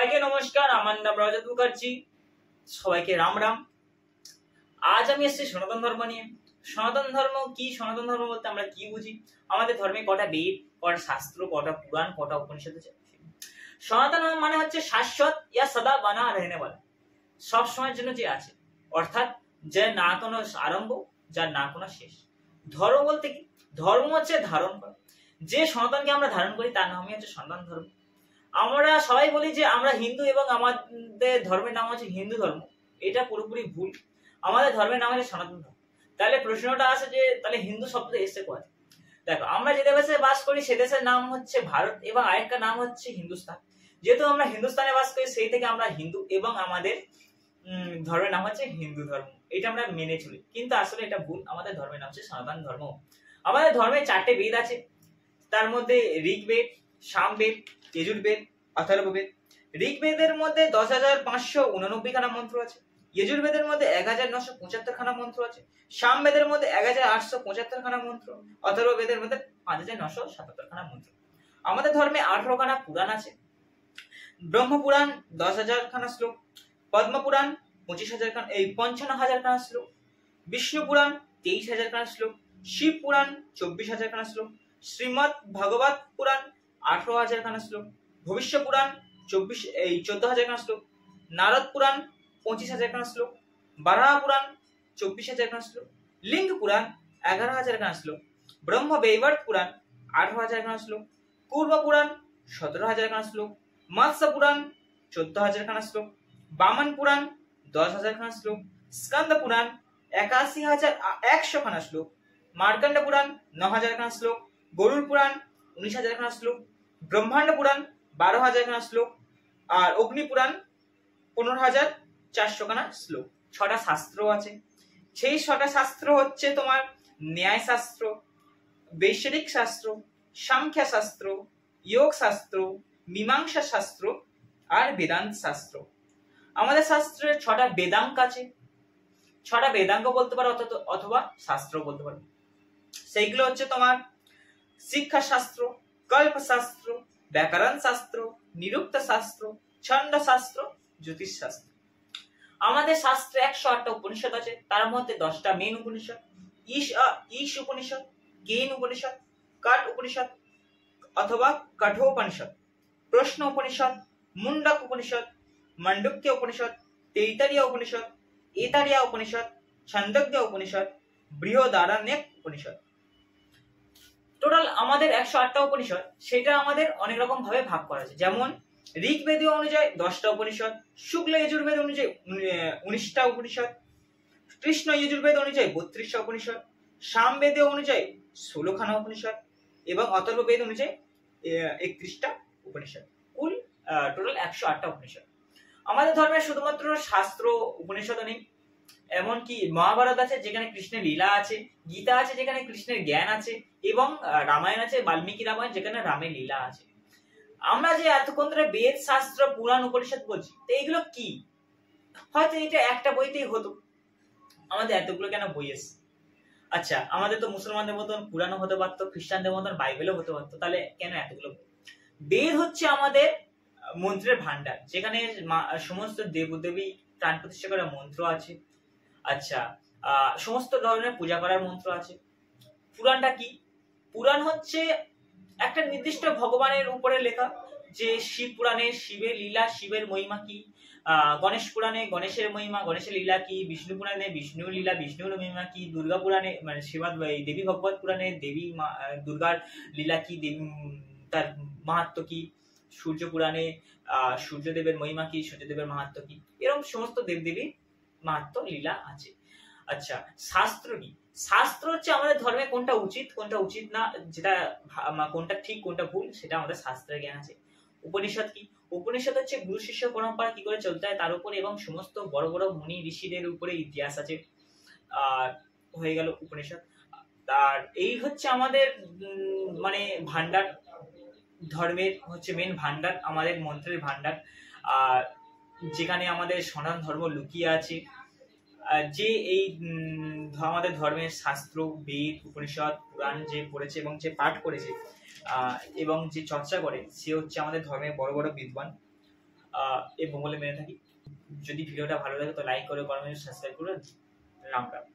সবাইকে নমস্কার, আমার নাম রজত মুখার্জি। সবাইকে রাম রাম। আজ আমি এসেছি সনাতন ধর্ম নিয়ে। সনাতন ধর্ম কি? সনাতন ধর্ম বলতে আমরা কি বুঝি? আমাদের ধর্মে কটা বেদ, কটা শাস্ত্র, কটা পুরাণ, কটা উপনিষদ আছে। সনাতন মানে হচ্ছে শাশ্বত ইয়া সদা বানা রহনে वाला, সব সময়ের জন্য যে আছে, অর্থাৎ যার না কোনো আরম্ভ, যার না কোনো শেষ। ধর্ম বলতে কি? ধর্ম হচ্ছে ধারণ করা। যে সনাতনকে আমরা ধারণ করি তার নামই হচ্ছে সনাতন ধর্ম। আমরা সবাই বলি যে আমরা হিন্দু এবং আমাদের ধর্মের নাম হচ্ছে হিন্দু ধর্ম। এটা পুরোপুরি ভুল। আমাদের ধর্মের নাম হচ্ছে সনাতন ধর্ম। তাহলে প্রশ্নটা আসে যে তাহলে হিন্দু শব্দ এসে কোথা? দেখো, আমরা যে দেশে বাস করি সে দেশের নাম হচ্ছে ভারত এবং আরেকটা নাম হচ্ছে হিন্দুস্তান। যেহেতু আমরা হিন্দুস্তানে বাস করি সেই থেকে আমরা হিন্দু এবং আমাদের ধর্মের নাম হচ্ছে হিন্দু ধর্ম। এটা আমরা মেনে চলি, কিন্তু আসলে এটা ভুল। আমাদের ধর্মের নাম হচ্ছে সনাতন ধর্ম। আমাদের ধর্মে 4টে বেদ আছে, তার মধ্যে ঋগ্বেদ, সামবেদ, যজুর্বেদ, অথর্ববেদ। ঋগ্বেদের মধ্যে 10,589 খানা মন্ত্র আছে, যজুর্বেদের মধ্যে 1,975 খানা মন্ত্র আছে, সামবেদের মধ্যে 1,875 খানা মন্ত্র, অথর্ববেদের মধ্যে 5,977 খানা মন্ত্র। আমাদের ধর্মে 18 খানা পুরাণ আছে। ব্রহ্মপুরাণ 10,000 খানা শ্লোক, পদ্মপুরাণ 55,000 খানা শ্লোক, বিষ্ণু পুরাণ 23,000 খানা শ্লোক, শিব পুরাণ 24,000 খানা শ্লোক, শ্রীমৎ ভাগবত পুরাণ 18,000 খানা শ্লোক, ভবিষ্য পুরাণ 14,000 খানা শ্লোক, নারদ পুরাণ 25,000 খানা শ্লোক, বারাহ পুরাণ 24,000 খানা শ্লোক, লিঙ্গ পুরাণ 11,000 খানা শ্লোক, ব্রহ্ম বৈবর্ত পুরাণ 18,000 খানা শ্লোক, কুর্ম পুরাণ 17,000 খানা শ্লোক, মৎস্য পুরাণ 14,000 খানা শ্লোক, বামন পুরাণ 10,000 খানা শ্লোক, স্কন্দ পুরাণ 81,100 খানা শ্লোক, মার্কণ্ড পুরাণ 9,000 খানা শ্লোক, গরুড় পুরাণ 19,000 খানা শ্লোক, ব্রহ্মাণ্ড পুরাণ 12,000 খানা শ্লোক, আর অগ্নি পুরাণ 15,400 খানা শ্লোক। 6টা শাস্ত্র আছে। সেই 6টা শাস্ত্র হচ্ছে তোমার ন্যায় শাস্ত্র, বৈশেষিক শাস্ত্র, সাংখ্য শাস্ত্র, যোগ শাস্ত্র, মীমাংসা শাস্ত্র আর বেদান্ত শাস্ত্র। আমাদের শাস্ত্রের 6টা বেদাঙ্গ আছে। 6টা বেদাঙ্গ বলতে পারো অথবা শাস্ত্র বলতে পারো। সেইগুলো হচ্ছে তোমার শিক্ষা শাস্ত্র, কল্প শাস্ত্র, ব্যাকরণ শাস্ত্র, নিরুক্ত শাস্ত্র, ছন্দ শাস্ত্র, জ্যোতিষ শাস্ত্র। আমাদের শাস্ত্রে 108টা উপনিষদ আছে। তার মধ্যে 10টা মেন উপনিষদ, ঈশ উপনিষদ, কেন উপনিষদ, কাঠ উপনিষদ অথবা কঠোপনিষদ, প্রশ্ন উপনিষদ, মুন্ডক উপনিষদ, মান্ডুক্য উপনিষদ, তৈতরিয় উপনিষদ, এতারিয়া উপনিষদ, ছন্দজ্ঞ উপনিষদ, বৃহদারণ্যক উপনিষদ। টোটাল আমাদের 108টা উপনিষদ। সেটা আমাদের অনেক রকম ভাবে ভাগ করা আছে। যেমন ঋগ্বেদীয় অনুযায়ী 10টা উপনিষদ, শুক্ল যজুর্বেদ অনুযায়ী 19টা উপনিষদ, কৃষ্ণ যজুর্বেদ অনুযায়ী 32টা উপনিষদ, সামবেদীয় অনুযায়ী 16 খানা উপনিষদ এবং অথর্ববেদ অনুযায়ী 31টা উপনিষদ। কুল টোটাল 108টা উপনিষদ। আমাদের ধর্মের শুধুমাত্র শাস্ত্র উপনিষদ নেই, এমনকি মহাভারত আছে যেখানে কৃষ্ণের লীলা আছে, গীতা আছে যেখানে কৃষ্ণের জ্ঞান আছে এবং রামায়ণ আছে, বাল্মীকি রামায়ণ, যেখানে রামের লীলা আছে। আমরা যে এতক্ষণ ধরে বেদ, শাস্ত্র, পুরাণ, উপনিষদ বলছি, তো এইগুলো কি? হয়তো এটা একটা বইতেই হতো, আমাদের এতগুলো কেন বই এসছে? আচ্ছা, আমাদের তো মুসলমানদের মতন পুরাণও হতে পারতো, খ্রিস্টানদের মতন বাইবেলও হতে পারতো, তাহলে কেন এতগুলো? বেদ হচ্ছে আমাদের মন্ত্রের ভান্ডার, যেখানে সমস্ত দেবদেবী প্রাণ প্রতিষ্ঠা করার মন্ত্র আছে। আচ্ছা, সমস্ত ধরনের পূজা করার মন্ত্র আছে। পুরাণটা কি? পুরাণ হচ্ছে একটা নির্দিষ্ট ভগবানের উপরে লেখা, যে শিব পুরাণে শিবের লীলা, শিবের মহিমা কি, গণেশ পুরাণে গণেশের মহিমা, গণেশের লীলা কি, বিষ্ণু পুরাণে বিষ্ণুর লীলা, বিষ্ণুর মহিমা কি, দুর্গা পুরাণে মানে দেবী ভগবত পুরাণে দেবী দুর্গার লীলা কি, তার মাহাত্ম্য কি, সূর্য পুরাণে সূর্যদেবের মহিমা কি, সূর্যদেবের মাহাত্ম্য কি, এরকম সমস্ত দেবদেবীর মাহাত্ম্য লীলা আছে। আচ্ছা, শাস্ত্র কি? শাস্ত্র হচ্ছে আমাদের ধর্মে কোনটা উচিত কোনটা উচিত না, যেটা কোনটা ঠিক কোনটা ভুল, সেটা আমাদের শাস্ত্রের জ্ঞান আছে। উপনিষদ কি? উপনিষদ হচ্ছে গুরু শিষ্য পরম্পরা কি করে চলতে হয় তার উপর এবং সমস্ত বড় বড় মুনি ঋষিদের উপরে ইতিহাস আছে। আর হয়ে গেল উপনিষদ। আর এই হচ্ছে আমাদের মানে ভান্ডার, ধর্মের হচ্ছে মেন ভান্ডার, আমাদের মন্ত্রের ভান্ডার, আর যেখানে আমাদের সনাতন ধর্ম লুকিয়ে আছে। যে এই আমাদের ধর্মের শাস্ত্র, বেদ, উপনিষদ, পুরাণ যে পড়েছে এবং যে পাঠ করেছে এবং যে চর্চা করে সে হচ্ছে আমাদের ধর্মের বড় বড় বিদ্বান। বলে মেনে থাকি। যদি ভিডিওটা ভালো লাগে তো লাইক করে কমেন্ট সাবস্ক্রাইব করবেন। রাম রাম।